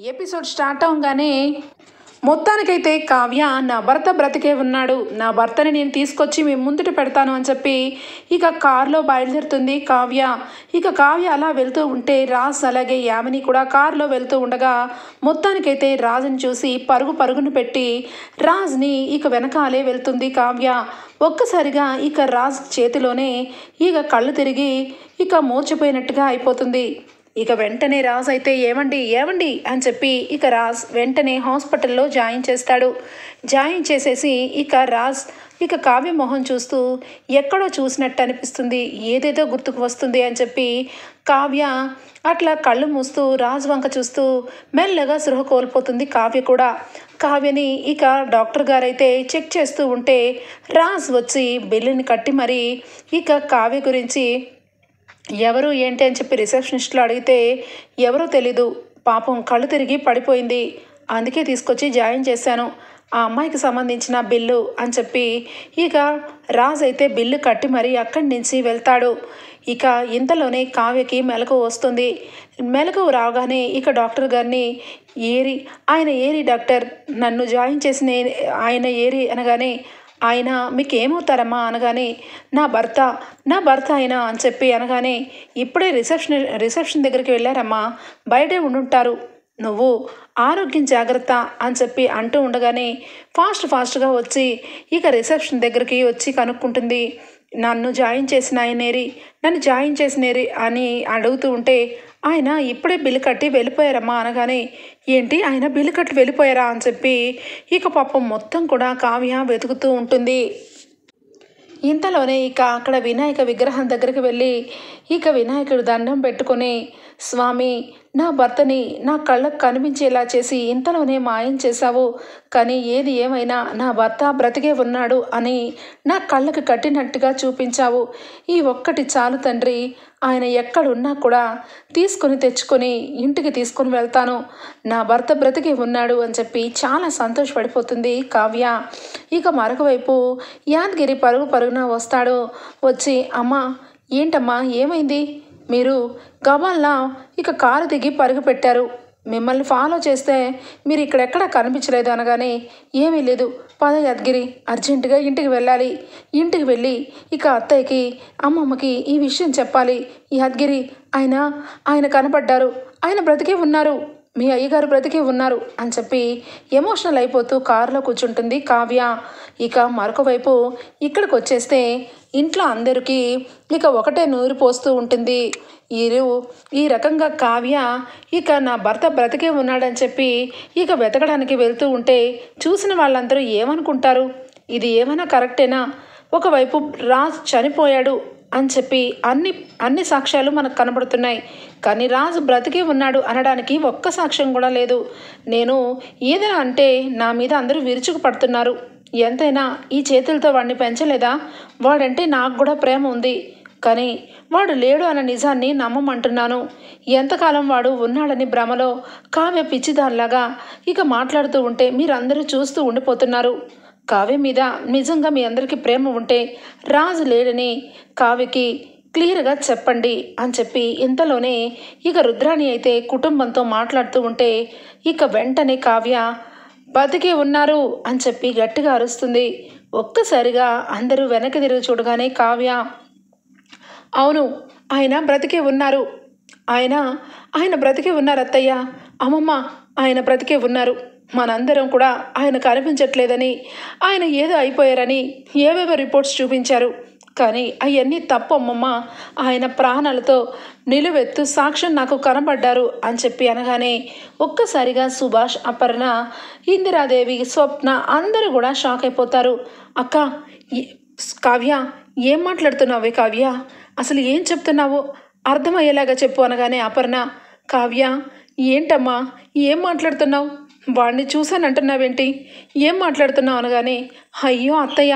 Episode start అవగానే మొత్తానికైతే కావ్య నా భర్త బ్రతికే ఉన్నాడు, నా భర్తని నేను తీసుకొచ్చి మీ ముందుట పెడతాను అని చెప్పి ఇక కారులో బయలుదేరుతుంది కావ్య. ఇక కావ్య అలా వెళ్తూ ఉంటే రాజ్ అలాగే యామిని కూడా కారులో వెళ్తూ ఉండగా మొత్తానికైతే రాజుని చూసి పరుగును పెట్టి రాజ్ని ఇక వెనకాలే వెళ్తుంది కావ్య. ఒక్కసారిగా ఇక రాజ్ చేతిలోనే ఇక కళ్ళు తిరిగి ఇక మూర్చిపోయినట్టుగా అయిపోతుంది. ఇక వెంటనే రాజ్ అయితే ఏమండి ఏమండి అని చెప్పి ఇక రాజ్ వెంటనే హాస్పిటల్లో జాయిన్ చేస్తాడు. జాయిన్ చేసేసి ఇక రాజ్ ఇక కావ్య మొహం చూస్తూ ఎక్కడో చూసినట్టు అనిపిస్తుంది, ఏదేదో గుర్తుకు వస్తుంది అని చెప్పి కావ్య అట్లా కళ్ళు మూస్తూ రాజ్ వంక చూస్తూ మెల్లగా సృహ కోల్పోతుంది కావ్య కూడా. కావ్యని ఇక డాక్టర్ గారైతే చెక్ చేస్తూ ఉంటే రాజ్ వచ్చి బిల్లుని కట్టి మరి ఇక కావ్య గురించి ఎవరు ఏంటి అని చెప్పి రిసెప్షనిస్ట్లో అడిగితే ఎవరో తెలీదు, పాపం కళ్ళు తిరిగి పడిపోయింది, అందుకే తీసుకొచ్చి జాయిన్ చేశాను, ఆ అమ్మాయికి సంబంధించిన బిల్లు అని చెప్పి ఇక రాజ్ అయితే బిల్లు కట్టి మరి అక్కడి నుంచి వెళ్తాడు. ఇక ఇంతలోనే కావ్యకి మెలకువ వస్తుంది. మెలకువ రాగానే ఇక డాక్టర్ గారిని ఆయన ఏరి డాక్టర్, నన్ను జాయిన్ చేసిన ఆయన ఏరి అనగానే ఆయన మీకు ఏమవుతారమ్మా అనగానే నా భర్త ఆయన అని చెప్పి అనగానే ఇప్పుడే రిసెప్షన్ దగ్గరికి వెళ్ళారమ్మా, బయటే ఉండుంటారు, నువ్వు ఆరోగ్యం జాగ్రత్త అని చెప్పి అంటూ ఉండగానే ఫాస్ట్గా వచ్చి ఇక రిసెప్షన్ దగ్గరికి వచ్చి కనుక్కుంటుంది. నన్ను జాయిన్ చేసినేరి అని అడుగుతూ ఉంటే ఆయన ఇప్పుడే బిల్లు కట్టి వెళ్ళిపోయారమ్మా అనగానే ఏంటి ఆయన బిల్లు కట్టి వెళ్ళిపోయారా అని చెప్పి ఇక పాపం మొత్తం కూడా కావ్య వెతుకుతూ ఉంటుంది. ఇంతలోనే ఇక అక్కడ వినాయక విగ్రహం దగ్గరికి వెళ్ళి ఇక వినాయకుడు దండం పెట్టుకొని స్వామి, నా భర్తని నా కళ్ళకు కనిపించేలా చేసి ఇంతలోనే మాయం చేశావు, కానీ ఏది ఏమైనా నా భర్త బ్రతికే ఉన్నాడు అని నా కళ్ళకు కట్టినట్టుగా చూపించావు, ఈ ఒక్కటి చాలు తండ్రి, ఆయన ఎక్కడున్నా కూడా తెచ్చుకొని ఇంటికి తీసుకొని వెళ్తాను, నా భర్త బ్రతికే ఉన్నాడు అని చెప్పి చాలా సంతోషపడిపోతుంది కావ్య. ఇక మరొక వైపు యాదగిరి పరుగున వస్తాడు. వచ్చి అమ్మా ఏంటమ్మా ఏమైంది, మీరు గబాల్లా ఇక కారు దిగి పరుగు పెట్టారు, మిమ్మల్ని ఫాలో చేస్తే మీరు ఇక్కడెక్కడ కనిపించలేదు అనగానే ఏమీ లేదు, పద యాదగిరి అర్జెంటుగా ఇంటికి వెళ్ళాలి, ఇంటికి వెళ్ళి ఇక అత్తయ్యకి అమ్మమ్మకి ఈ విషయం చెప్పాలి, యాదగిరి ఆయన కనపడ్డారు, ఆయన బ్రతికే ఉన్నారు, మీ అయ్యగారు బ్రతికే ఉన్నారు అని చెప్పి ఎమోషనల్ అయిపోతూ కారులో కూర్చుంటుంది కావ్య. ఇక మరొక వైపు ఇక్కడికి వచ్చేస్తే ఇంట్లో అందరికీ ఇక ఒకటే నూరు పోస్తూ ఉంటుంది. ఈ రకంగా కావ్య ఇక నా భర్త బ్రతికే ఉన్నాడని చెప్పి ఇక వెతకడానికి వెళ్తూ ఉంటే చూసిన వాళ్ళందరూ ఏమనుకుంటారు, ఇది ఏమైనా కరెక్టేనా, ఒకవైపు రాజ్ చనిపోయాడు అని చెప్పి అన్ని సాక్ష్యాలు మనకు కనబడుతున్నాయి, కానీ రాజు బ్రతికే ఉన్నాడు అనడానికి ఒక్క సాక్ష్యం కూడా లేదు, నేను ఏదైనా అంటే నా మీద అందరూ విరుచుకు పడుతున్నారు, ఎంతైనా ఈ చేతులతో వాడిని పెంచలేదా, వాడంటే నాకు కూడా ప్రేమ ఉంది, కానీ వాడు లేడు అన్న నిజాన్ని నమ్మమంటున్నాను, ఎంతకాలం వాడు ఉన్నాడని భ్రమలో కావ్య పిచ్చిదానిలాగా ఇక మాట్లాడుతూ ఉంటే మీరందరూ చూస్తూ ఉండిపోతున్నారు, కావ్య మీద నిజంగా మీ అందరికీ ప్రేమ ఉంటే రాజు లేడని కావ్యకి క్లియర్గా చెప్పండి అని చెప్పి ఇంతలోనే ఇక రుద్రాణి అయితే కుటుంబంతో మాట్లాడుతూ ఉంటే ఇక వెంటనే కావ్య బతికే ఉన్నారు అని చెప్పి గట్టిగా అరుస్తుంది. ఒక్కసారిగా అందరూ వెనక్కి తిరిగి చూడగానే కావ్య అవును ఆయన బ్రతికే ఉన్నారు, ఆయన బ్రతికే ఉన్నారు అత్తయ్య, అమ్మమ్మ ఆయన బ్రతికే ఉన్నారు, మనందరం కూడా ఆయన కనిపించట్లేదని ఆయన ఏదో అయిపోయారని ఏవేవో రిపోర్ట్స్ చూపించారు, కానీ అవన్నీ తప్పు అమ్మమ్మ, ఆయన ప్రాణాలతో నిలువెత్తు సాక్ష్యం నాకు కనబడ్డారు అని చెప్పి అనగానే ఒక్కసారిగా సుభాష్, అపర్ణ, ఇందిరాదేవి, స్వప్న అందరూ కూడా షాక్ అయిపోతారు. అక్క కావ్య ఏం మాట్లాడుతున్నావే కావ్య, అసలు ఏం చెప్తున్నావు, అర్థమయ్యేలాగా చెప్పు అనగానే అపర్ణ కావ్య ఏంటమ్మా ఏం మాట్లాడుతున్నావు, వాడిని చూశానంటున్నావేంటి, ఏం మాట్లాడుతున్నావు అనగానే అయ్యో అత్తయ్య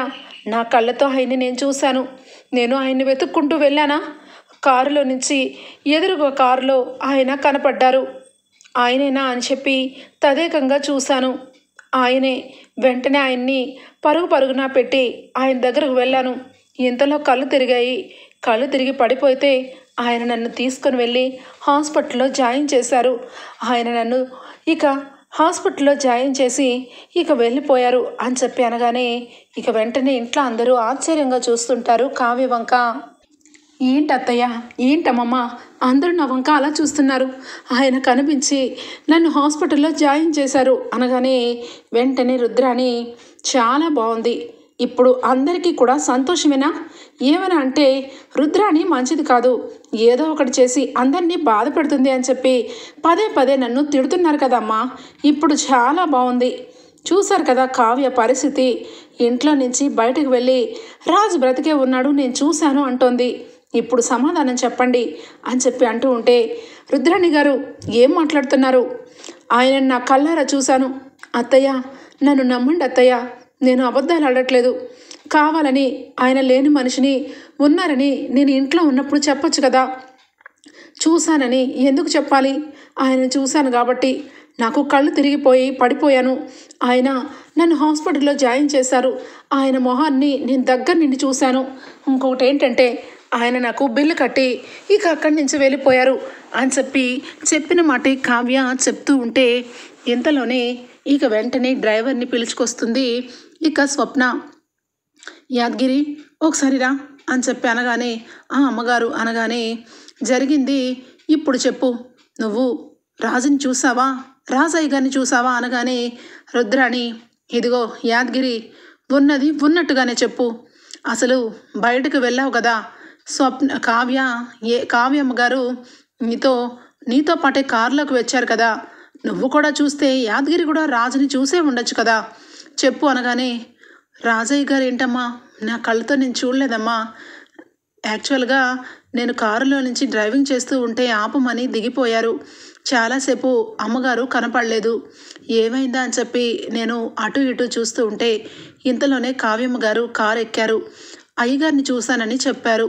నా కళ్ళతో ఆయన్ని నేను చూశాను, నేను ఆయన్ని వెతుక్కుంటూ వెళ్ళానా, కారులో నుంచి ఎదురుగా కారులో ఆయన కనపడ్డారు, ఆయనేనా అని చెప్పి తదేకంగా చూశాను, ఆయనే, వెంటనే ఆయన్ని పరుగున పెట్టి ఆయన దగ్గరకు వెళ్ళాను, ఇంతలో కళ్ళు తిరిగి పడిపోతే ఆయన నన్ను తీసుకొని వెళ్ళి హాస్పిటల్లో జాయిన్ చేశారు, ఆయన నన్ను ఇక హాస్పిటల్లో జాయిన్ చేసి ఇక వెళ్ళిపోయారు అని చెప్పి అనగానే ఇక వెంటనే ఇంట్లో అందరూ ఆశ్చర్యంగా చూస్తుంటారు కావ్య వంక. ఏంటత్తయ్య, ఏంటమ్మమ్మ, అందరూ నా వంక అలా చూస్తున్నారు? ఆయన కనిపించి నన్ను హాస్పిటల్లో జాయిన్ చేశారు అనగానే వెంటనే రుద్రాణి చాలా బాగుంది, ఇప్పుడు అందరికీ కూడా సంతోషమేనా? ఏమైనా అంటే రుద్రాణి మంచిది కాదు, ఏదో ఒకటి చేసి అందరినీ బాధ పెడుతుంది అని చెప్పి పదే పదే నన్ను తిడుతున్నారు కదమ్మా, ఇప్పుడు చాలా బాగుంది. చూశారు కదా కావ్య పరిస్థితి, ఇంట్లో నుంచి బయటకు వెళ్ళి రాజు బ్రతికే ఉన్నాడు నేను చూశాను అంటోంది, ఇప్పుడు సమాధానం చెప్పండి అని చెప్పి అంటూ ఉంటే రుద్రాణి గారు ఏం మాట్లాడుతున్నారు? ఆయన నా కళ్ళారా చూశాను అత్తయ్య, నన్ను నమ్మండి అత్తయ్య, నేను అబద్ధాలు ఆడట్లేదు. కావాలని ఆయన లేని మనిషిని ఉన్నారని నేను ఇంట్లో ఉన్నప్పుడు చెప్పొచ్చు కదా, చూశానని ఎందుకు చెప్పాలి? ఆయన చూశాను కాబట్టి నాకు కళ్ళు తిరిగిపోయి పడిపోయాను. ఆయన నన్ను హాస్పిటల్లో జాయిన్ చేశారు, ఆయన మొహాన్ని నేను దగ్గర నుండి చూశాను. ఇంకొకటి ఏంటంటే ఆయన నాకు బిల్లు కట్టి ఇక అక్కడి నుంచి వెళ్ళిపోయారు అని చెప్పిన మాట కావ్య చెప్తూ ఉంటే ఇంతలోనే ఇక వెంటనే డ్రైవర్ని పిలుచుకొస్తుంది ఇక స్వప్న. యాదగిరి ఒకసారి రా అని చెప్పి అనగానే అమ్మగారు అనగానే జరిగింది ఇప్పుడు చెప్పు, నువ్వు రాజుని చూసావా, రాజయ్య గారిని చూసావా అనగానే రుద్రాణి ఇదిగో యాదగిరి, ఉన్నది ఉన్నట్టుగానే చెప్పు, అసలు బయటకు వెళ్ళావు కదా, కావ్యమ్మ గారు నీతో పాటే కారులోకి వచ్చారు కదా, నువ్వు కూడా చూస్తే యాదగిరి కూడా రాజుని చూసే ఉండొచ్చు కదా, చెప్పు అనగానే రాజయ్య గారు ఏంటమ్మా, నా కళ్ళతో నేను చూడలేదమ్మా, యాక్చువల్గా నేను కారులో నుంచి డ్రైవింగ్ చేస్తూ ఉంటే ఆపమని దిగిపోయారు, చాలాసేపు అమ్మగారు కనపడలేదు, ఏమైందా అని చెప్పి నేను అటు ఇటు చూస్తూ ఉంటే ఇంతలోనే కావ్యమ్మ గారు కారు ఎక్కారు, అయ్యగారిని చూశానని చెప్పారు,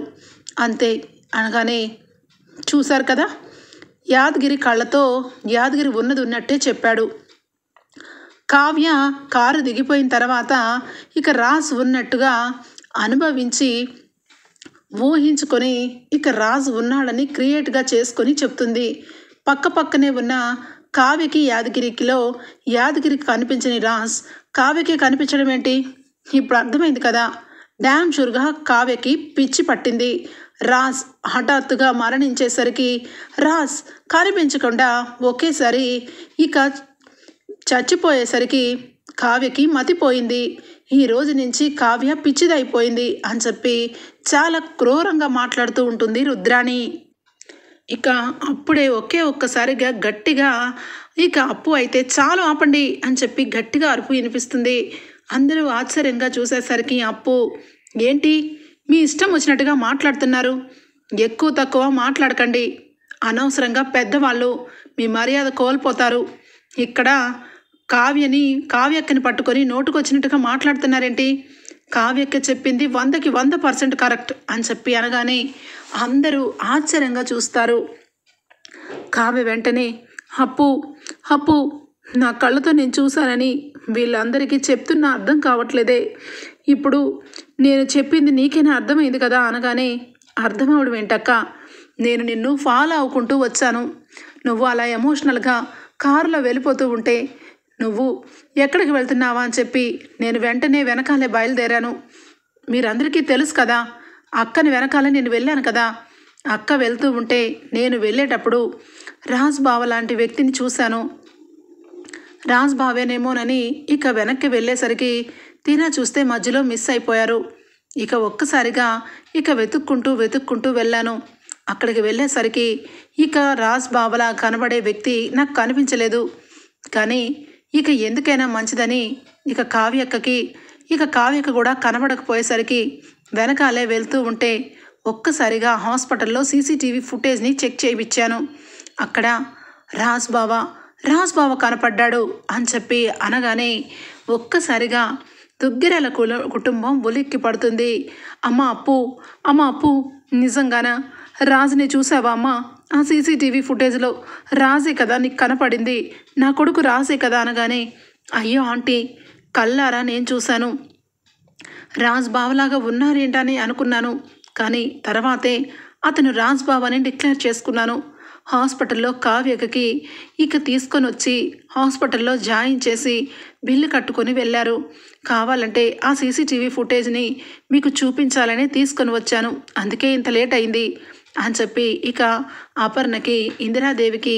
అంతే అనగానే చూశారు కదా, యాదగిరి కళ్ళతో యాదగిరి ఉన్నది ఉన్నట్టే చెప్పాడు. కావ్య కారు దిగిపోయిన తర్వాత ఇక రాజు ఉన్నట్టుగా అనుభవించి ఊహించుకొని ఇక రాజు ఉన్నాడని క్రియేట్గా చేసుకొని చెప్తుంది. పక్కనే ఉన్న కావ్యకి యాదగిరికి కనిపించని రాజ్ కావ్యకి కనిపించడం ఏంటి? ఇప్పుడు అర్థమైంది కదా, డ్యామ్ షూర్గా కావ్యకి పిచ్చి పట్టింది. రాజ్ హఠాత్తుగా మరణించేసరికి రాజ్ కనిపించకుండా ఒకేసారి ఇక చచ్చిపోయేసరికి కావ్యకి మతిపోయింది. ఈ రోజు నుంచి కావ్య పిచ్చిదైపోయింది అని చెప్పి చాలా క్రూరంగా మాట్లాడుతూ ఉంటుంది రుద్రాణి. ఇక అప్పుడే ఒక్కసారిగా గట్టిగా ఇక అప్పు అయితే చాలు ఆపండి అని చెప్పి గట్టిగా అరుపు వినిపిస్తుంది. అందరూ ఆశ్చర్యంగా చూసేసరికి అప్పు ఏంటి మీ ఇష్టం వచ్చినట్టుగా మాట్లాడుతున్నారు, ఎక్కువ తక్కువ మాట్లాడకండి, అనవసరంగా పెద్దవాళ్ళు మీ మర్యాద కోల్పోతారు, ఇక్కడ కావ్యక్కని పట్టుకొని నోటుకొచ్చినట్టుగా మాట్లాడుతున్నారేంటి, కావ్యక్క చెప్పింది 100కి 100% కరెక్ట్ అని చెప్పి అనగానే అందరూ ఆశ్చర్యంగా చూస్తారు. కావ్య వెంటనే అప్పు నా కళ్ళతో నేను చూశానని వీళ్ళందరికీ చెప్తున్నా అర్థం కావట్లేదే, ఇప్పుడు నేను చెప్పింది నీకేనా అర్థమైంది కదా అనగానే అర్థమవడం ఏంటక్క, నేను నిన్ను ఫాలో అవ్వుకుంటూ వచ్చాను, నువ్వు అలా ఎమోషనల్గా కారులో వెళ్ళిపోతూ ఉంటే నువ్వు ఎక్కడికి వెళ్తున్నావా అని చెప్పి నేను వెంటనే వెనకాలే బయలుదేరాను. మీరందరికీ తెలుసు కదా, అక్కని వెనకాలే నేను వెళ్ళాను కదా, అక్క వెళ్తూ ఉంటే నేను వెళ్ళేటప్పుడు రాజ్ బావ లాంటి వ్యక్తిని చూశాను, రాజ్ బావేనేమోనని ఇక వెనక్కి వెళ్ళేసరికి తీరా చూస్తే మధ్యలో మిస్ అయిపోయారు. ఇక ఒక్కసారిగా ఇక వెతుక్కుంటూ వెళ్ళాను, అక్కడికి వెళ్ళేసరికి ఇక రాజ్ బావలా కనబడే వ్యక్తి నాకు కనిపించలేదు. కానీ ఇక ఎందుకైనా మంచిదని ఇక కావ్యక్క కూడా కనబడకపోయేసరికి వెనకాలే వెళ్తూ ఉంటే ఒక్కసారిగా హాస్పిటల్లో సీసీటీవీ ఫుటేజ్ని చెక్ చేయించాను, అక్కడ రాజ్ బావ కనపడ్డాడు అని చెప్పి అనగానే ఒక్కసారిగా దుగ్గిరాల కుటుంబం ఉలిక్కి పడుతుంది. అమ్మ అప్పు నిజంగానా రాజుని చూసావా అమ్మా, ఆ సీసీటీవీ ఫుటేజ్లో రాజే కదా నీకు కనపడింది, నా కొడుకు రాజే కదా అనగానే అయ్యో ఆంటీ కళ్ళారా నేను చూశాను, రాజ్ బావలాగా ఉన్నారేంటని అనుకున్నాను, కానీ తర్వాతే అతను రాజ్ బావ అని డిక్లేర్ చేసుకున్నాను, హాస్పిటల్లో కావ్యకి ఇక తీసుకొని వచ్చి హాస్పిటల్లో జాయిన్ చేసి బిల్లు కట్టుకొని వెళ్ళారు. కావాలంటే ఆ సీసీటీవీ ఫుటేజ్ని మీకు చూపించాలని తీసుకొని వచ్చాను, అందుకే ఇంత లేట్ అయింది అని చెప్పి ఇక అపర్ణకి, ఇందిరాదేవికి,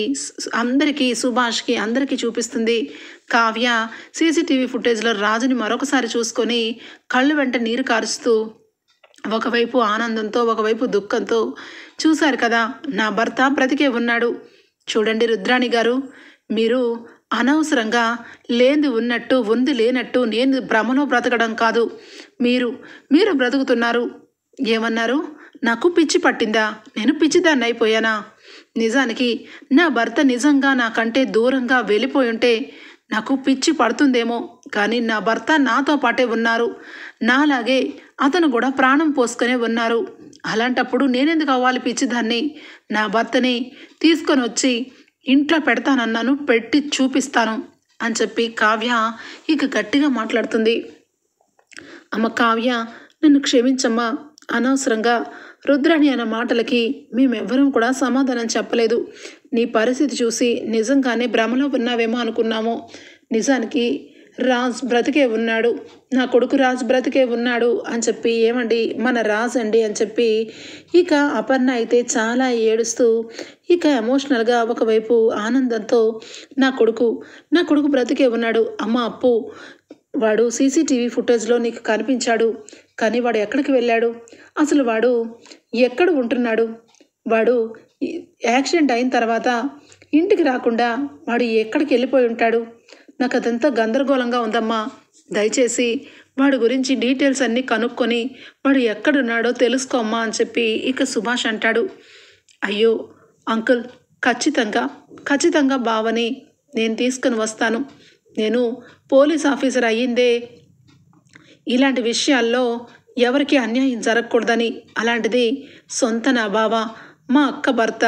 అందరికీ, సుభాష్కి అందరికీ చూపిస్తుంది. కావ్య సీసీటీవీ ఫుటేజ్లో రాజుని మరొకసారి చూసుకొని కళ్ళు వెంట నీరు కారుస్తూ ఒకవైపు ఆనందంతో ఒకవైపు దుఃఖంతో, చూశారు కదా నా భర్త బ్రతికే ఉన్నాడు. చూడండి రుద్రాణి గారు, మీరు అనవసరంగా లేనిది ఉన్నట్టు ఉంది లేనట్టు నేను భ్రమలో బ్రతకడం కాదు, మీరు బ్రతుకుతున్నారు. ఏమన్నారు? నాకు పిచ్చి పట్టిందా? నేను పిచ్చిదాన్ని అయిపోయానా? నిజానికి నా భర్త నిజంగా నాకంటే దూరంగా వెళ్ళిపోయి ఉంటే నాకు పిచ్చి పడుతుందేమో, కానీ నా భర్త నాతో పాటే ఉన్నారు. నాలాగే అతను కూడా ప్రాణం పోసుకునే ఉన్నారు. అలాంటప్పుడు నేనెందుకు అవ్వాలి పిచ్చిదాన్ని? నా భర్తని తీసుకొని వచ్చి ఇంట్లో పెడతానన్నాను, పెట్టి చూపిస్తాను అని చెప్పి కావ్య ఇక గట్టిగా మాట్లాడుతుంది. అమ్మ కావ్య, నన్ను క్షమించమ్మా. అనవసరంగా రుద్రాణి అన్న మాటలకి మేమెవ్వరం కూడా సమాధానం చెప్పలేదు. నీ పరిస్థితి చూసి నిజంగానే భ్రమలో ఉన్నావేమో అనుకున్నాము. నిజానికి రాజ్ బ్రతికే ఉన్నాడు, నా కొడుకు రాజ్ బ్రతికే ఉన్నాడు అని చెప్పి, ఏమండి మన రాజ్ అండి అని చెప్పి ఇక అపర్ణ అయితే చాలా ఏడుస్తూ ఇక ఎమోషనల్గా ఒకవైపు ఆనందంతో నా కొడుకు బ్రతికే ఉన్నాడు. అమ్మ అప్పు, వాడు సీసీటీవీ ఫుటేజ్లో నీకు కనిపించాడు, కానీ వాడు ఎక్కడికి వెళ్ళాడు? అసలు వాడు ఎక్కడ ఉంటున్నాడు? వాడు యాక్సిడెంట్ అయిన తర్వాత ఇంటికి రాకుండా వాడు ఎక్కడికి వెళ్ళిపోయి ఉంటాడు? నాకు అదంతా గందరగోళంగా ఉందమ్మా. దయచేసి వాడి గురించి డీటెయిల్స్ అన్నీ కనుక్కొని వాడు ఎక్కడున్నాడో తెలుసుకోమ్మా అని చెప్పి ఇక సుభాష్ అంటాడు. అయ్యో అంకుల్, ఖచ్చితంగా బావని నేను తీసుకుని వస్తాను. నేను పోలీస్ ఆఫీసర్ అయ్యిందే ఇలాంటి విషయాల్లో ఎవరికి అన్యాయం జరగకూడదని. అలాంటిది సొంత నా బావ, మా అక్క భర్త,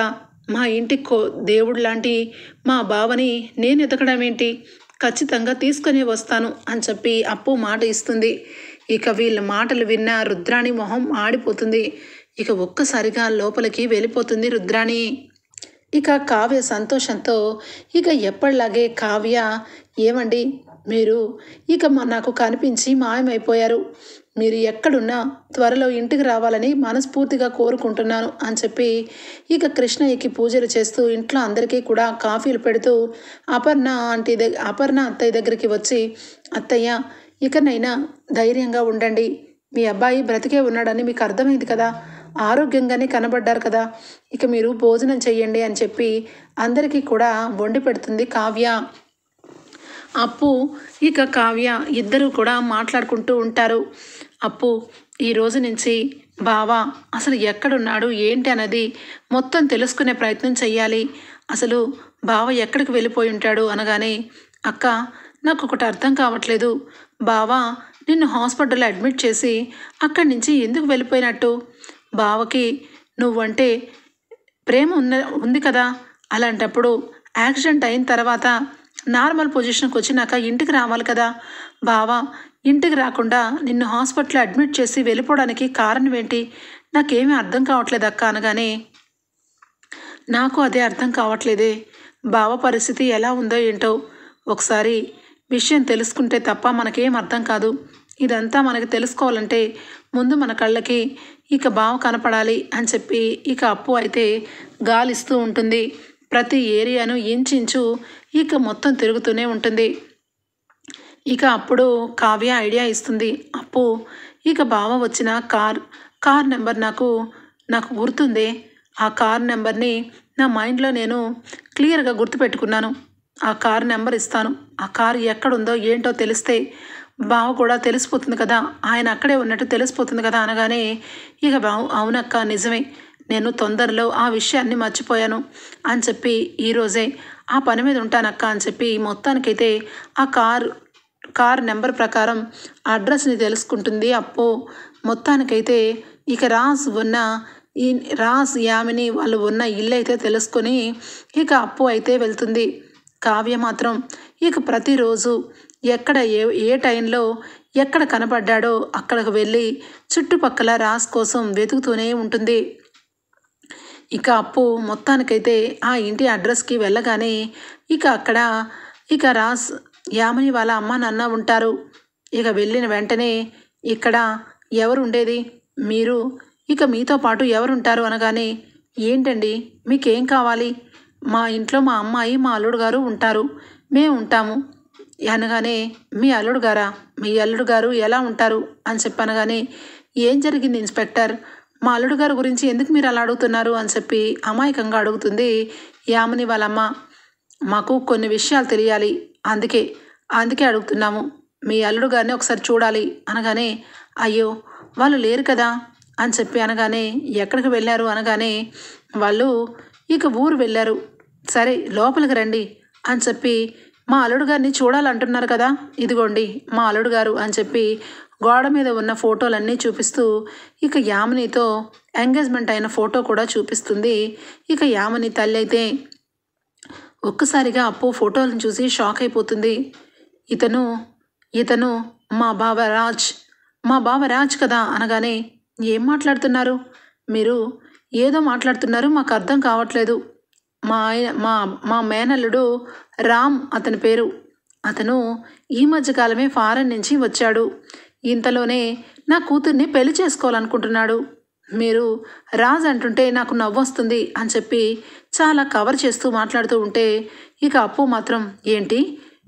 మా ఇంటికి దేవుడు లాంటి మా బావని నేను ఎతకడం ఏంటి? ఖచ్చితంగా తీసుకునే వస్తాను అని చెప్పి అప్పు మాట ఇస్తుంది. ఇక వీళ్ళ మాటలు విన్న రుద్రాణి మొహం ఆడిపోతుంది. ఇక ఒక్కసారిగా లోపలికి వెళ్ళిపోతుంది రుద్రాణి. ఇక కావ్య సంతోషంతో ఇక ఎప్పటిలాగే కావ్య, ఏమండి మీరు ఇక నాకు కనిపించి మాయమైపోయారు, మీరు ఎక్కడున్నా త్వరలో ఇంటికి రావాలని మనస్ఫూర్తిగా కోరుకుంటున్నాను అని చెప్పి ఇక కృష్ణయ్యకి పూజలు చేస్తూ ఇంట్లో అందరికీ కూడా కాఫీలు పెడుతూ అపర్ణ అత్తయ్య దగ్గరికి వచ్చి, అత్తయ్య ఇకనైనా ధైర్యంగా ఉండండి, మీ అబ్బాయి బ్రతికే ఉన్నాడని మీకు అర్థమైంది కదా, ఆరోగ్యంగానే కనబడ్డారు కదా, ఇక మీరు భోజనం చెయ్యండి అని చెప్పి అందరికీ కూడా వండి పెడుతుంది కావ్య. అప్పు ఇక కావ్య ఇద్దరు కూడా మాట్లాడుకుంటూ ఉంటారు. అప్పు, ఈ రోజు నుంచి బావా అసలు ఎక్కడున్నాడు ఏంటి అన్నది మొత్తం తెలుసుకునే ప్రయత్నం చెయ్యాలి. అసలు బావ ఎక్కడికి వెళ్ళిపోయి ఉంటాడు అనగానే, అక్క నాకు ఒకటి అర్థం కావట్లేదు, బావా నిన్ను హాస్పిటల్లో అడ్మిట్ చేసి అక్కడి నుంచి ఎందుకు వెళ్ళిపోయినట్టు? బావకి నువ్వంటే ప్రేమ ఉంది కదా, అలాంటప్పుడు యాక్సిడెంట్ అయిన తర్వాత నార్మల్ పొజిషన్కి వచ్చినాక ఇంటికి రావాలి కదా. బావా ఇంటికి రాకుండా నిన్ను హాస్పిటల్లో అడ్మిట్ చేసి వెళ్ళిపోవడానికి కారణం ఏంటి? నాకేమీ అర్థం కావట్లేదు అక్క అనగానే, నాకు అదే అర్థం కావట్లేదే, బావ పరిస్థితి ఎలా ఉందో ఏంటో, ఒకసారి విషయం తెలుసుకుంటే తప్ప మనకేం అర్థం కాదు. ఇదంతా మనకి తెలుసుకోవాలంటే ముందు మన కళ్ళకి ఇక బావ కనపడాలి అని చెప్పి ఇక అప్పు అయితే గాలిస్తూ ఉంటుంది. ప్రతి ఏరియాను ఇంచించు ఇక మొత్తం తిరుగుతూనే ఉంటుంది. ఇక అప్పుడు కావ్య ఐడియా ఇస్తుంది. అప్పు, ఇక బావ వచ్చిన కార్ నెంబర్ నాకు గుర్తుందే, ఆ కార్ నెంబర్ని నా మైండ్లో నేను క్లియర్గా గుర్తుపెట్టుకున్నాను. ఆ కార్ నెంబర్ ఇస్తాను, ఆ కారు ఎక్కడుందో ఏంటో తెలిస్తే బావ కూడా తెలిసిపోతుంది కదా, ఆయన అక్కడే ఉన్నట్టు తెలిసిపోతుంది కదా అనగానే, ఇక బావ అవునక్క నిజమే, నేను తొందరలో ఆ విషయాన్ని మర్చిపోయాను అని చెప్పి ఈరోజే ఆ పని మీద ఉంటానక్క అని చెప్పి మొత్తానికైతే ఆ కార్ నెంబర్ ప్రకారం అడ్రస్ని తెలుసుకుంటుంది అప్పు. మొత్తానికైతే ఇక రాజ్ యామిని వాళ్ళు ఉన్న ఇల్లు అయితే తెలుసుకొని ఇక అప్పు అయితే వెళ్తుంది. కావ్య మాత్రం ఇక ప్రతిరోజు ఎక్కడ ఏ టైంలో ఎక్కడ కనపడ్డాడో అక్కడికి వెళ్ళి చుట్టుపక్కల రాజ్ కోసం వెతుకుతూనే ఉంటుంది. ఇక అప్పు మొత్తానికైతే ఆ ఇంటి అడ్రస్కి వెళ్ళగానే ఇక రాజ్ యామిని వాళ్ళ అమ్మ నాన్న ఉంటారు. ఇక వెళ్ళిన వెంటనే ఇక్కడ ఎవరు ఉండేది, మీరు ఇక మీతో పాటు ఎవరుంటారు అనగానే, ఏంటండి మీకేం కావాలి, మా ఇంట్లో మా అమ్మాయి మా అల్లుడు గారు ఉంటారు, మేము ఉంటాము అనగానే, మీ అల్లుడు గారా, మీ అల్లుడు గారు ఎలా ఉంటారు అని చెప్పనగానే, ఏం జరిగింది ఇన్స్పెక్టర్, మా అల్లుడు గారి గురించి ఎందుకు మీరు అలా అడుగుతున్నారు అని చెప్పి అమాయకంగా అడుగుతుంది యామిని వాళ్ళమ్మ. మాకు కొన్ని విషయాలు తెలియాలి, అందుకే అడుగుతున్నాము, మీ అల్లుడు గారిని ఒకసారి చూడాలి అనగానే, అయ్యో వాళ్ళు లేరు కదా అని చెప్పి అనగానే, ఎక్కడికి వెళ్ళారు అనగానే, వాళ్ళు ఇక ఊరు వెళ్ళారు, సరే లోపలికి రండి అని చెప్పి, మా అల్లుడు గారిని చూడాలంటున్నారు కదా, ఇదిగోండి మా అల్లుడు గారు అని చెప్పి గోడ మీద ఉన్న ఫోటోలన్నీ చూపిస్తూ ఇక యామినితో ఎంగేజ్మెంట్ అయిన ఫోటో కూడా చూపిస్తుంది. ఇక యామిని తల్లి అయితే ఒక్కసారిగా అప్పు ఫోటోలను చూసి షాక్ అయిపోతుంది. ఇతను మా బావ రాజ్ కదా అనగానే, ఏం మాట్లాడుతున్నారు మీరు, ఏదో మాట్లాడుతున్నారు, మాకు అర్థం కావట్లేదు, మా మేనల్లుడు రామ్ అతని పేరు, అతను ఈ మధ్యకాలమే ఫారెన్ నుంచి వచ్చాడు, ఇంతలోనే నా కూతుర్ని పెళ్లి చేసుకోవాలనుకుంటున్నాడు, మీరు రాజ్ అంటుంటే నాకు నవ్వొస్తుంది అని చెప్పి చాలా కవర్ చేస్తూ మాట్లాడుతూ ఉంటే ఇక అప్పు మాత్రం, ఏంటి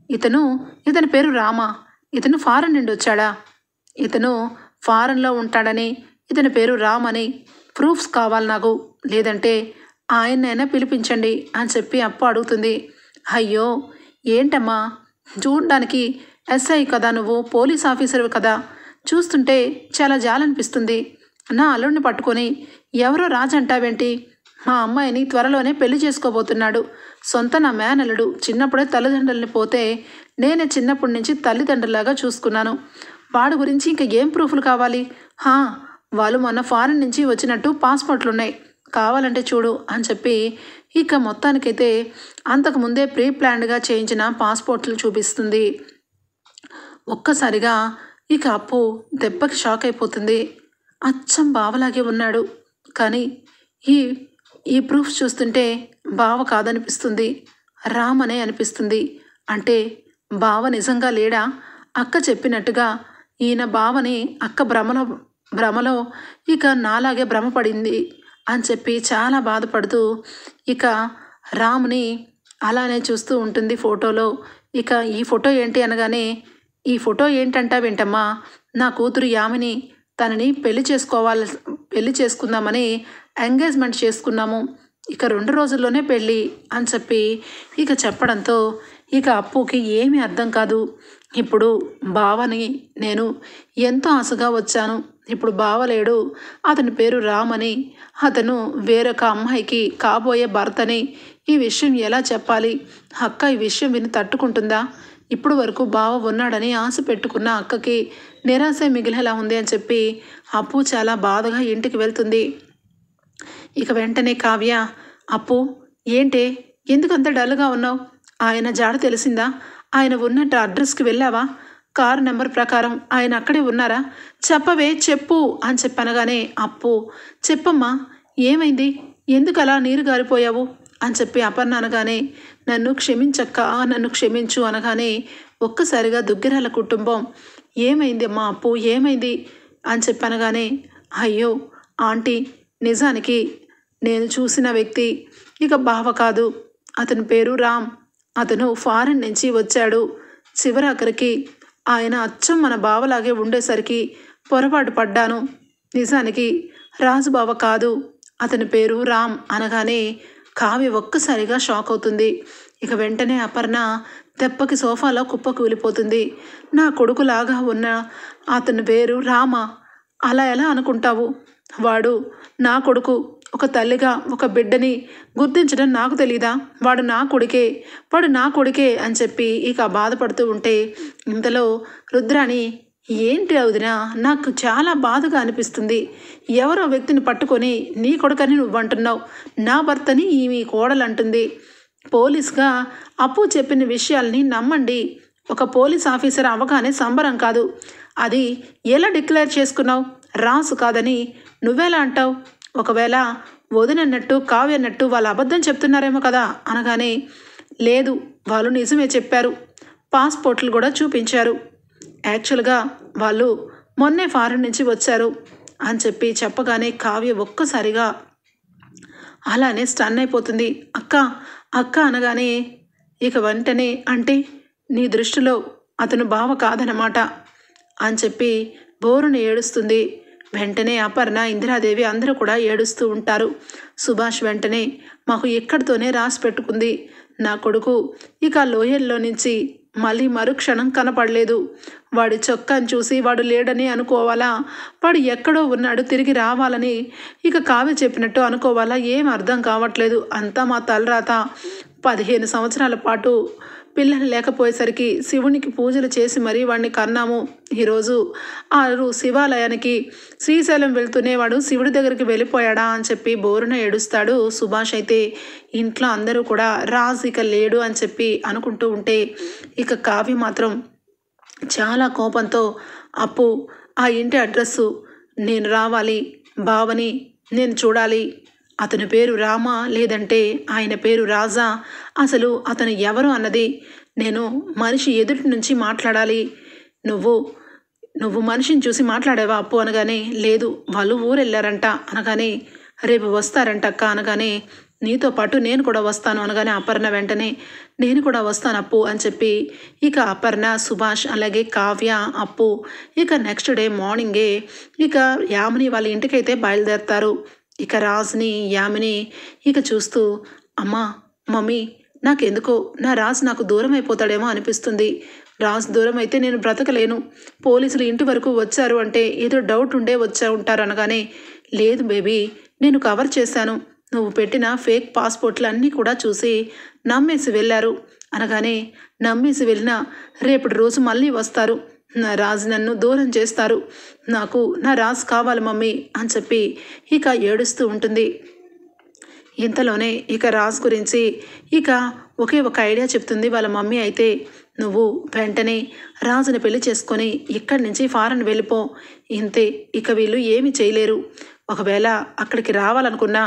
ఇతని పేరు రామా, ఇతను ఫారెన్ నుండి వచ్చాడా, ఇతను ఫారెన్లో ఉంటాడని, ఇతని పేరు రామ్ అని ప్రూఫ్స్ కావాలి నాకు, లేదంటే ఆయన్నైనా పిలిపించండి అని చెప్పి అప్పు అడుగుతుంది. అయ్యో ఏంటమ్మా, చూడడానికి ఎస్ఐ కదా, నువ్వు పోలీస్ ఆఫీసర్వి కదా, చూస్తుంటే చాలా జాలనిపిస్తుంది, నా అల్లుడిని పట్టుకొని ఎవరో రాజు అంటావేంటి, మా అమ్మాయిని త్వరలోనే పెళ్లి చేసుకోబోతున్నాడు, సొంత నా మేనల్లుడు, చిన్నప్పుడే తల్లిదండ్రులని పోతే నేనే చిన్నప్పటి నుంచి తల్లిదండ్రులాగా చూసుకున్నాను, వాడి గురించి ఇంకా ఏం ప్రూఫ్లు కావాలి, వాళ్ళు మొన్న ఫారెన్ నుంచి వచ్చినట్టు పాస్పోర్ట్లు ఉన్నాయి, కావాలంటే చూడు అని చెప్పి ఇక మొత్తానికైతే అంతకుముందే ప్రీ ప్లాన్డ్గా చేయించిన పాస్పోర్ట్లు చూపిస్తుంది. ఒక్కసారిగా ఇక అప్పు దెబ్బకి షాక్ అయిపోతుంది. అచ్చం బావలాగే ఉన్నాడు, కానీ ఈ ప్రూఫ్స్ చూస్తుంటే బావ కాదనిపిస్తుంది, రామ్ అనే అనిపిస్తుంది, అంటే బావ నిజంగా లేడా, అక్క చెప్పినట్టుగా ఈయన బావని అక్క భ్రమలో ఇక నాలాగే భ్రమపడింది అని చెప్పి చాలా బాధపడుతూ ఇక రామ్ని అలానే చూస్తూ ఉంటుంది ఫోటోలో. ఇక ఈ ఫోటో ఏంటి అనగానే, ఈ ఫోటో ఏంటంటావేంటమ్మా, నా కూతురు యామిని, తనని పెళ్లి చేసుకుందామని ఎంగేజ్మెంట్ చేసుకున్నాము, ఇక 2 రోజుల్లోనే పెళ్ళి అని చెప్పి ఇక చెప్పడంతో ఇక అప్పుకి ఏమీ అర్థం కాదు. ఇప్పుడు బావని నేను ఎంతో ఆశగా వచ్చాను, ఇప్పుడు బావలేడు, అతని పేరు రామ్ అని, అతను వేరొక అమ్మాయికి కాబోయే భర్తని, ఈ విషయం ఎలా చెప్పాలి, అక్క ఈ విషయం విని తట్టుకుంటుందా, ఇప్పుడు వరకు బావ ఉన్నాడని ఆశ పెట్టుకున్న అక్కకి నిరాశ మిగిలేలా ఉంది అని చెప్పి అప్పు చాలా బాధగా ఇంటికి వెళ్తుంది. ఇక వెంటనే కావ్య, అప్పు ఏంటే ఎందుకంత డల్గా ఉన్నావు, ఆయన జాడ తెలిసిందా, ఆయన ఉన్నట్టు అడ్రస్కి వెళ్ళావా, కారు నెంబర్ ప్రకారం ఆయన అక్కడే ఉన్నారా, చెప్పు అని చెప్పనగానే, అప్పు చెప్పమ్మా ఏమైంది, ఎందుకు అలా నీరు గారిపోయావు అని చెప్పి అపర్ణ అనగానే, నన్ను క్షమించక్క, నన్ను క్షమించు అనగానే ఒక్కసారిగా దుగ్గిరాల కుటుంబం, ఏమైంది అమ్మా అప్పు, ఏమైంది అని చెప్పనగానే, అయ్యో ఆంటీ, నిజానికి నేను చూసిన వ్యక్తి ఇక బావ కాదు, అతని పేరు రామ్, అతను ఫారెన్ నుంచి వచ్చాడు, చివరాఖరికి ఆయన అచ్చం మన బావలాగే ఉండేసరికి పొరపాటు పడ్డాను, నిజానికి రాజుబావ కాదు, అతని పేరు రామ్ అనగానే కావ్య ఒక్కసారిగా షాక్ అవుతుంది. ఇక వెంటనే అపర్ణ దెబ్బకి సోఫాలో కుప్పకు వెళ్ళిపోతుంది. నా కొడుకులాగా ఉన్న అతని పేరు రామ, అలా ఎలా అనుకుంటావు, వాడు నా కొడుకు, ఒక తల్లిగా ఒక బిడ్డని గుర్తించడం నాకు తెలీదా, వాడు నా కొడుకే అని చెప్పి ఇక బాధపడుతూ ఉంటే ఇంతలో రుద్రాణి, ఏంటి వదినా, నాకు చాలా బాధగా అనిపిస్తుంది, ఎవరో వ్యక్తిని పట్టుకొని నీ కొడుకని నువ్వు అంటున్నావు, నా భర్తని మీ కోడలు అంటుంది, పోలీస్గా అప్పు చెప్పిన విషయాల్ని నమ్మండి, ఒక పోలీస్ ఆఫీసర్ అవగానే సంబరం కాదు, అది ఎలా డిక్లేర్ చేసుకున్నావు, రాసు కాదని నువ్వెలా అంటావు ఒకవేళ వదినన్నట్టు కావ్య అన్నట్టు వాళ్ళు అబద్ధం చెప్తున్నారేమో కదా అనగానే, లేదు వాళ్ళు నిజమే చెప్పారు, పాస్పోర్ట్లు కూడా చూపించారు, యాక్చువల్గా వాళ్ళు మొన్నే ఫారెన్ నుంచి వచ్చారు అని చెప్పగానే కావ్య ఒక్కసారిగా అలానే స్టన్ అయిపోతుంది. అక్క అక్క అనగానే ఇక వెంటనే, అంటే నీ దృష్టిలో అతను బావ కాదనమాట అని బోరును ఏడుస్తుంది. వెంటనే అపర్ణ, ఇందిరాదేవి అందరూ కూడా ఏడుస్తూ ఉంటారు. సుభాష్ వెంటనే, మాకు ఎక్కడితోనే రాసి పెట్టుకుంది, నా కొడుకు ఇక లోయల్లో నుంచి మళ్ళీ మరుక్షణం కనపడలేదు, వాడి చొక్కాను చూసి వాడు లేడని అనుకోవాలా, వాడు ఎక్కడో ఉన్నాడు తిరిగి రావాలని ఇక కావ్య చెప్పినట్టు అనుకోవాలా, ఏం అర్థం కావట్లేదు, అంతా మా తలరాత. 15 సంవత్సరాల పాటు పిల్లలు లేకపోయేసరికి శివునికి పూజలు చేసి మరీ వాడిని కన్నాము. ఈరోజు ఆ శివాలయానికి శ్రీశైలం వెళ్తూనే వాడు శివుడి దగ్గరికి వెళ్ళిపోయాడా అని బోరున ఏడుస్తాడు సుభాష్. అయితే ఇంట్లో అందరూ కూడా రాజు ఇక లేడు అని అనుకుంటూ ఉంటే ఇక కావ్య మాత్రం చాలా కోపంతో, అప్పు ఆ ఇంటి అడ్రస్సు నేను రావాలి, బావని నేను చూడాలి, అతని పేరు రామా లేదంటే ఆయన పేరు రాజా, అసలు అతను ఎవరు అన్నది నేను మనిషి ఎదుటి నుంచి మాట్లాడాలి, నువ్వు మనిషిని చూసి మాట్లాడావా అప్పు అనగానే, లేదు వాళ్ళు ఊరెళ్ళారంట అనగానే, రేపు వస్తారంట అక్క అనగానే, నీతో పాటు నేను కూడా వస్తాను అనగానే అపర్ణ వెంటనే, నేను కూడా వస్తాను అప్పు అని ఇక అపర్ణ, సుభాష్ అలాగే కావ్య, అప్పు ఇక నెక్స్ట్ డే మార్నింగే ఇక యామిని వాళ్ళ ఇంటికైతే బయలుదేరతారు. ఇక రాజుని యామిని ఇక చూస్తూ, అమ్మా మమ్మీ నాకెందుకో నా రాజు నాకు దూరం అయిపోతాడేమో అనిపిస్తుంది, రాజు దూరం అయితే నేను బ్రతకలేను, పోలీసులు ఇంటి వరకు వచ్చారు అంటే ఏదో డౌట్ ఉండే ఉంటారు అనగానే, లేదు బేబీ నేను కవర్ చేశాను, నువ్వు పెట్టిన ఫేక్ పాస్పోర్ట్లు అన్నీ కూడా చూసి నమ్మేసి వెళ్ళారు అనగానే, నమ్మేసి వెళ్ళినా రేపటి రోజు మళ్ళీ వస్తారు, నా రాజు నన్ను దూరం చేస్తారు, నాకు నా రాజు కావాలి మమ్మీ అని ఇక ఏడుస్తూ ఉంటుంది. ఇంతలోనే ఇక రాజు గురించి ఇక ఒకే ఒక ఐడియా చెప్తుంది వాళ్ళ మమ్మీ. అయితే నువ్వు వెంటనే రాజుని పెళ్లి చేసుకొని ఇక్కడి నుంచి ఫారెన్ వెళ్ళిపో, ఇంతే, ఇక వీళ్ళు ఏమీ చేయలేరు, ఒకవేళ అక్కడికి రావాలనుకున్నా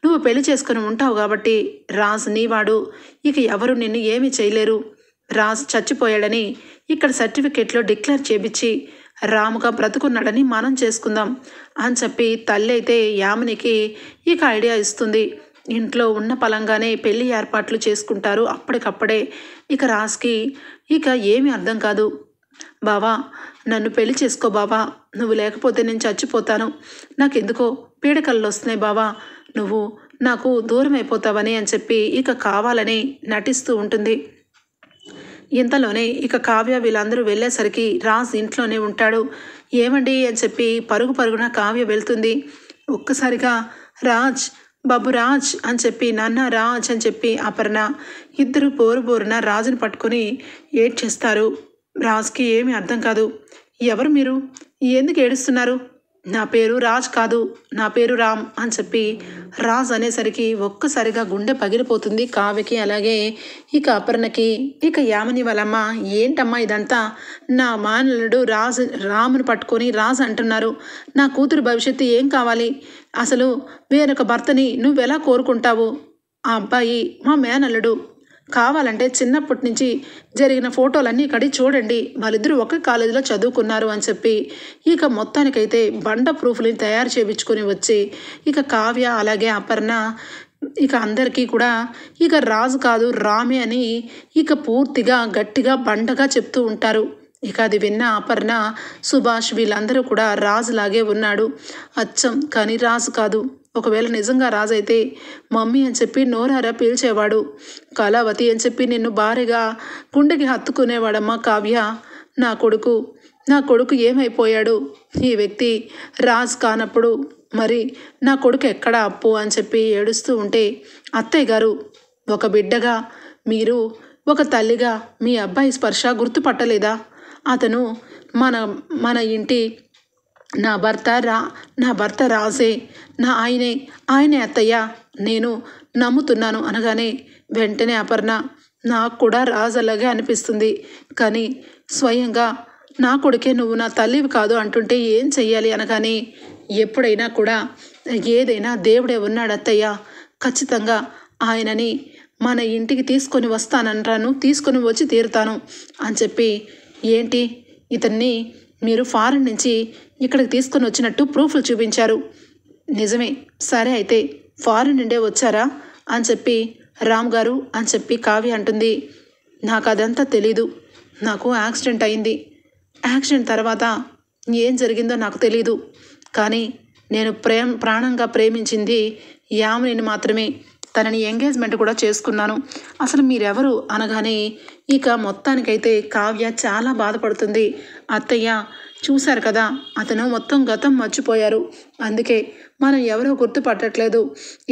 నువ్వు పెళ్లి చేసుకొని ఉంటావు కాబట్టి రాజు నీవాడు, ఇక ఎవరు నిన్ను ఏమీ చేయలేరు, రాజు చచ్చిపోయాడని ఇక్కడ సర్టిఫికేట్లో డిక్లేర్ చేపించి రాముగా బ్రతుకున్నాడని మనం చేసుకుందాం అని తల్లి అయితే యామినికి ఇక ఐడియా ఇస్తుంది. ఇంట్లో ఉన్న పలంగానే పెళ్లి ఏర్పాట్లు చేసుకుంటారు అప్పటికప్పుడే. ఇక రాజ్కి ఇక ఏమీ అర్థం కాదు. బావా నన్ను పెళ్లి చేసుకో బావా, నువ్వు లేకపోతే నేను చచ్చిపోతాను, నాకెందుకో పీడకలు వస్తున్నాయి బావా, నువ్వు నాకు దూరం అయిపోతావని అని ఇక కావాలని నటిస్తూ ఉంటుంది. ఇంతలోనే ఇక కావ్య వీళ్ళందరూ వెళ్ళేసరికి రాజ్ ఇంట్లోనే ఉంటాడు. ఏమండి అని పరుగు పరుగున కావ్య వెళ్తుంది. ఒక్కసారిగా రాజ్, బాబు రాజ్ అని నాన్న రాజ్ అని అపర్ణ ఇద్దరు బోరున రాజుని పట్టుకొని ఏడ్చేస్తారు. రాజ్కి ఏమీ అర్థం కాదు. ఎవరు మీరు, ఎందుకు ఏడుస్తున్నారు, నా పేరు రాజ్ కాదు, నా పేరు రామ్ అని రాజ్ అనేసరికి ఒక్కసారిగా గుండె పగిలిపోతుంది కావ్యకి అలాగే ఇక అపర్ణకి. ఇక యామిని వాళ్ళమ్మ, ఏంటమ్మా ఇదంతా, నా మానలుడు రాముని పట్టుకొని రాజ్ అంటున్నారు, నా కూతురు భవిష్యత్తు ఏం కావాలి, అసలు వేరొక భర్తని నువ్వెలా కోరుకుంటావు, ఆ అబ్బాయి మా మేనల్లుడు, కావాలంటే చిన్నప్పటి నుంచి జరిగిన ఫోటోలన్నీ కడి చూడండి, వాళ్ళిద్దరూ ఒక కాలేజీలో చదువుకున్నారు అని ఇక మొత్తానికైతే బండ ప్రూఫ్ని తయారు చేయించుకొని వచ్చి ఇక కావ్య అలాగే అపర్ణ ఇక అందరికీ కూడా ఇక రాజు కాదు రామే అని ఇక పూర్తిగా గట్టిగా బండగా చెప్తూ ఉంటారు. ఇక అది విన్న అపర్ణ, సుభాష్ వీళ్ళందరూ కూడా రాజులాగే ఉన్నాడు అచ్చం, కానీ రాజు కాదు. ఒకవేళ నిజంగా రాజు అయితే మమ్మీ అని నోరారా పీల్చేవాడు, కళావతి అని నిన్ను భారీగా గుండెకి హత్తుకునేవాడమ్మా కావ్య, నా కొడుకు ఏమైపోయాడు, ఈ వ్యక్తి రాజు కానప్పుడు మరి నా కొడుకు ఎక్కడా అప్పు అని ఏడుస్తూ ఉంటే, అత్తయ్య గారు ఒక బిడ్డగా మీరు, ఒక తల్లిగా మీ అబ్బాయి స్పర్శ గుర్తుపట్టలేదా, అతను మన ఇంటి నా భర్త రాజే, ఆయనే అత్తయ్య, నేను నమ్ముతున్నాను అనగానే వెంటనే అపర్ణ, నాకు కూడా రాజు అలాగే అనిపిస్తుంది, కానీ స్వయంగా నా కొడుకే నువ్వు నా తల్లివి కాదు అంటుంటే ఏం చెయ్యాలి అనగానే ఎప్పుడైనా కూడా ఏదైనా దేవుడే ఉన్నాడు అత్తయ్య, ఖచ్చితంగా ఆయనని మన ఇంటికి తీసుకొని వస్తానంటాను, తీసుకొని వచ్చి తీరుతాను అని చెప్పి, ఏంటి ఇతన్ని మీరు ఫారెన్ నుంచి ఇక్కడికి తీసుకొని వచ్చినట్టు ప్రూఫ్లు చూపించారు, నిజమే, సరే అయితే ఫారెన్ నుండే వచ్చారా అని చెప్పి రామ్ గారు అని చెప్పి కావ్య అంటుంది. నాకు అదంతా తెలీదు, నాకు యాక్సిడెంట్ అయింది, యాక్సిడెంట్ తర్వాత ఏం జరిగిందో నాకు తెలీదు, కానీ నేను ప్రాణంగా ప్రేమించింది యామినిని మాత్రమే, తనని ఎంగేజ్మెంట్ కూడా చేసుకున్నాను, అసలు మీరెవరు అనగానే ఇక మొత్తానికైతే కావ్య చాలా బాధపడుతుంది. అత్తయ్య చూశారు కదా, అతను మొత్తం గతం మర్చిపోయారు, అందుకే మనం ఎవరో గుర్తుపట్టట్లేదు.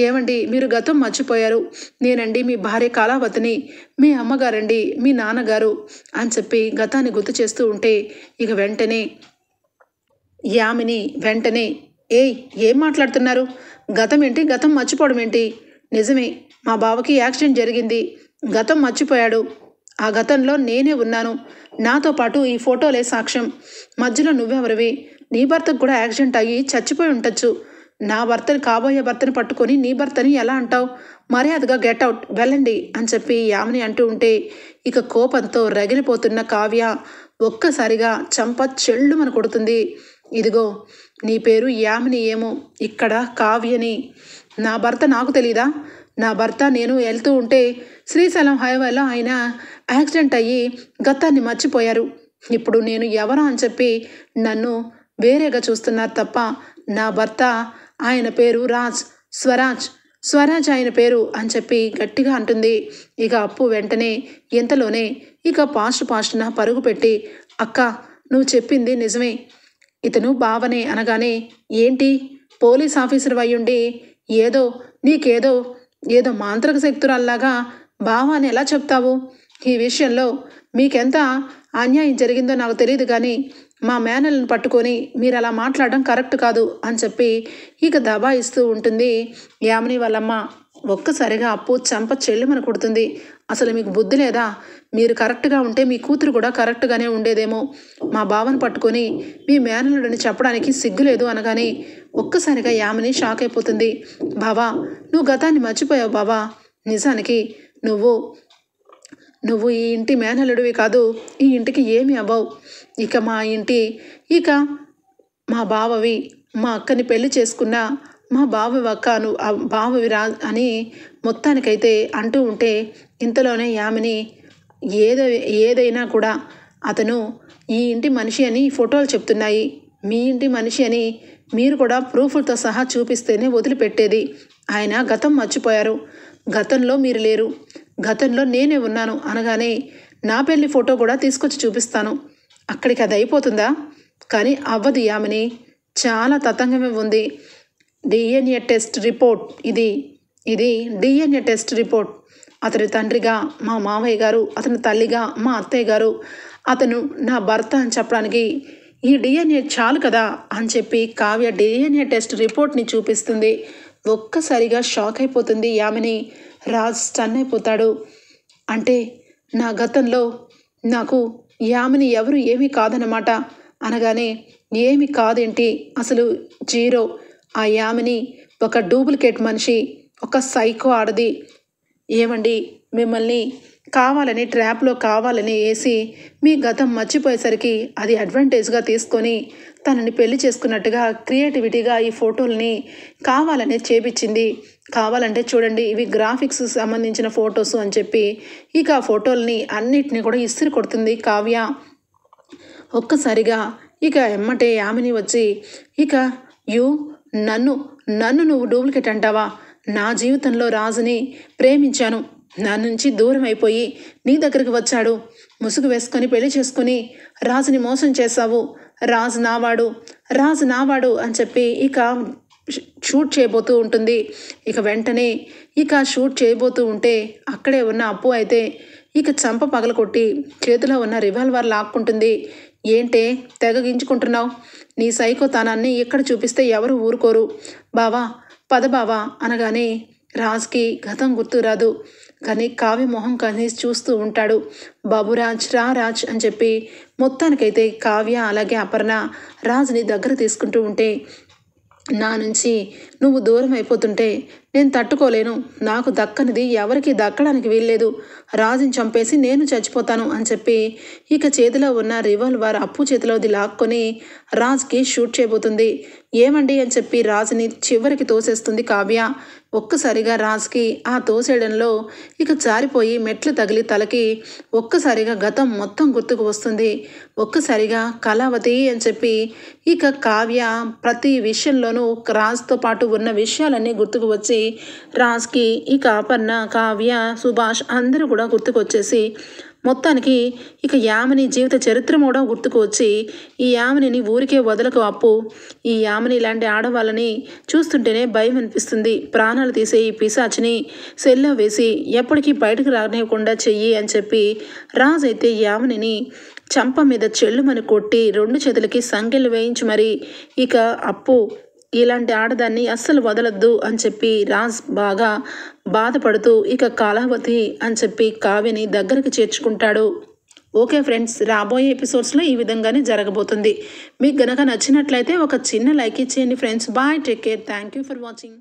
ఏమండి మీరు గతం మర్చిపోయారు, నేనండి మీ భార్య కళావతిని, మీ అమ్మగారండి మీ నాన్నగారు అని చెప్పి గతాన్ని గుర్తు చేస్తూ ఉంటే ఇక వెంటనే యామిని ఏయ్ ఏం మాట్లాడుతున్నారు, గతం ఏంటి, గతం మర్చిపోవడం ఏంటి, నిజమే మా బావకి యాక్సిడెంట్ జరిగింది, గతం మర్చిపోయాడు, ఆ గతంలో నేనే ఉన్నాను, నాతో పాటు ఈ ఫోటోలే సాక్ష్యం, మధ్యలో నువ్వెవరివి, నీ భర్తకు కూడా యాక్సిడెంట్ అయ్యి చచ్చిపోయి ఉండొచ్చు, నా భర్తని కాబోయే భర్తని పట్టుకొని నీ భర్తని ఎలా అంటావు, మర్యాదగా గెట్ అవుట్ వెళ్ళండి అని చెప్పి యామిని అంటూ ఉంటే ఇక కోపంతో రగిలిపోతున్న కావ్య ఒక్కసారిగా చంప చెళ్ళుమని కొడుతుంది. ఇదిగో నీ పేరు యామిని ఏమో, ఇక్కడ కావ్యని, నా భర్త నాకు తెలీదా, నా భర్త నేను వెళ్తూ ఉంటే శ్రీశైలం హైవేలో ఆయన యాక్సిడెంట్ అయ్యి గతాన్ని మర్చిపోయారు, ఇప్పుడు నేను ఎవరా అని చెప్పి నన్ను వేరేగా చూస్తున్నారు తప్ప నా భర్త ఆయన పేరు స్వరాజ్ ఆయన పేరు అని చెప్పి గట్టిగా అంటుంది. ఇక అప్పు వెంటనే ఇంతలోనే ఇక పాస్ట్న పరుగు పెట్టి, అక్క నువ్వు చెప్పింది నిజమే, ఇతను బావనే అనగానే, ఏంటి పోలీస్ ఆఫీసర్ అయ్యుండి ఏదో మాంత్రిక శక్తురాల్లాగా బావ అని ఎలా చెప్తావు, ఈ విషయంలో మీకెంత అన్యాయం జరిగిందో నాకు తెలియదు, కానీ మా మేనల్ని పట్టుకొని మీరు అలా మాట్లాడడం కరెక్ట్ కాదు అని చెప్పి ఇక దబాయిస్తూ ఉంటుంది యామిని వాళ్ళమ్మ. ఒక్కసారిగా అప్పు చంప చెల్లిమని కొడుతుంది. అసలు మీకు బుద్ధి లేదా, మీరు కరెక్ట్గా ఉంటే మీ కూతురు కూడా కరెక్ట్గానే ఉండేదేమో, మా బావను పట్టుకొని మీ మేనల్లుడని చెప్పడానికి సిగ్గులేదు అనగానే ఒక్కసారిగా యామిని షాక్ అయిపోతుంది. బావా నువ్వు గతాన్ని మర్చిపోయావు బావా, నిజానికి నువ్వు ఈ ఇంటి మేనల్లుడివి కాదు, ఈ ఇంటికి ఏమి అవ్వవు, ఇక మా బావవి, మా అక్కని పెళ్లి చేసుకున్న మా బావవి అక్కను బావవి రా అని మొత్తానికైతే అంటూ ఉంటే ఇంతలోనే యామిని ఏదైనా కూడా అతను ఈ ఇంటి మనిషి అని ఫోటోలు చెప్తున్నాయి, మీ ఇంటి మనిషి అని మీరు కూడా ప్రూఫ్లతో సహా చూపిస్తేనే వదిలిపెట్టేది, ఆయన గతం మర్చిపోయారు, గతంలో మీరు లేరు, గతంలో నేనే ఉన్నాను అనగానే నా పెళ్లి ఫోటో కూడా తీసుకొచ్చి చూపిస్తాను, అక్కడికి అది అయిపోతుందా, కానీ అవ్వదు యామిని, చాలా తతంగమే ఉంది, డిఎన్ఏ టెస్ట్ రిపోర్ట్ ఇది డిఎన్ఏ టెస్ట్ రిపోర్ట్, అతని తండ్రిగా మా మామయ్య గారు, అతని తల్లిగా మా అత్తయ్య గారు, అతను నా భర్త అని చెప్పడానికి ఈ డిఎన్ఏ చాలు కదా అని చెప్పి కావ్య డిఎన్ఏ టెస్ట్ రిపోర్ట్ని చూపిస్తుంది. ఒక్కసారిగా షాక్ అయిపోతుంది యామిని. రాజ్ స్టన్ అయిపోతాడు. అంటే నా గతంలో నాకు యామిని ఎవరు ఏమీ కాదన్నమాట అనగానే, ఏమి కాదేంటి, అసలు జీరో, ఆ యామిని ఒక డూప్లికేట్ మనిషి, ఒక సైకో ఆడది, ఏమండి మిమ్మల్ని కావాలని ట్రాప్లో కావాలని వేసి మీ గతం మర్చిపోయేసరికి అది అడ్వాంటేజ్గా తీసుకొని తనని పెళ్లి చేసుకున్నట్టుగా క్రియేటివిటీగా ఈ ఫోటోల్ని కావాలనే చేపించింది, కావాలంటే చూడండి ఇవి గ్రాఫిక్స్ సంబంధించిన ఫొటోస్ అని చెప్పి ఇక ఆ ఫోటోల్ని అన్నిటిని కూడా ఇస్త్రీ కొడుతుంది కావ్య. ఒక్కసారిగా ఇక ఎమ్మటే యామిని వచ్చి, ఇక నన్ను నువ్వు డూప్లికేట్ అంటావా, నా జీవితంలో రాజుని ప్రేమించాను, నా నుంచి దూరం అయిపోయి నీ దగ్గరికి వచ్చాడు, ముసుగు వేసుకొని పెళ్లి చేసుకుని రాజుని మోసం చేశావు, రాజు నావాడు అని చెప్పి ఇక షూట్ చేయబోతూ ఉంటుంది. ఇక వెంటనే ఇక షూట్ చేయబోతూ ఉంటే అక్కడే ఉన్న అప్పు అయితే ఇక చంప పగలకొట్టి చేతిలో ఉన్న రివాల్వర్ లాక్కుంటుంది. ఏంటే తెగగించుకుంటున్నావు, నీ సైకోతనాన్ని ఇక్కడ చూపిస్తే ఎవరు ఊరుకోరు, బావా పద బావా అనగానే రాజ్కి గతం గుర్తు రాదు. కానీ కావ్య మొహం కనీసి చూస్తూ ఉంటాడు. బాబురాజ్ రా రాజ్ అని చెప్పి మొత్తానికైతే కావ్య అలాగే అపర్ణ రాజ్ని దగ్గర తీసుకుంటూ ఉంటే, నా నుంచి నువ్వు దూరం అయిపోతుంటే నేను తట్టుకోలేను. నాకు దక్కనిది ఎవరికి దక్కడానికి వీల్లేదు. రాజుని చంపేసి నేను చచ్చిపోతాను అని చెప్పి ఇక చేతిలో ఉన్న రివాల్వర్ అప్పు చేతిలోది లాక్కొని రాజ్కి షూట్ చేయబోతుంది. ఏమండి అని చెప్పి రాజుని చివరికి తోసేస్తుంది కావ్య. ఒక్కసారిగా రాజ్కి ఆ తోసేయడంలో ఇక జారిపోయి మెట్లు తగిలి తలకి ఒక్కసారిగా గతం మొత్తం గుర్తుకు వస్తుంది. ఒక్కసారిగా కళావతి అని చెప్పి ఇక కావ్య ప్రతి విషయంలోనూ రాజ్తో పాటు ఉన్న విషయాలన్నీ గుర్తుకు వచ్చి రాజ్కి ఇక అపర్ణ కావ్య సుభాష్ అందరూ కూడా గుర్తుకొచ్చేసి మొత్తానికి ఇక యామిని జీవిత చరిత్ర కూడా గుర్తుకు వచ్చి, ఈ యామిని ఊరికే వదలకు అప్పు, ఈ యామిని లాంటి ఆడవాళ్ళని చూస్తుంటేనే భయం అనిపిస్తుంది. ప్రాణాలు తీసే ఈ పిశాచిని సెల్లో వేసి ఎప్పటికీ బయటకు రానివ్వకుండా చెయ్యి అని చెప్పి రాజు అయితే యామిని చంప మీద చెల్లుమని కొట్టి 2 చేతులకి సంకెళ్ళు వేయించి మరి ఇక అప్పు ఇలాంటి ఆడదాన్ని అస్సలు వదలొద్దు అని చెప్పి రాజ్ బాగా బాధపడుతూ ఇక కళావతి అని చెప్పి కావ్యని దగ్గరికి చేర్చుకుంటాడు. ఓకే ఫ్రెండ్స్, రాబోయే ఎపిసోడ్స్లో ఈ విధంగానే జరగబోతుంది. మీకు గనక నచ్చినట్లయితే ఒక చిన్న లైక్ ఇచ్చేయండి friends. Bye, take care, thank you for watching.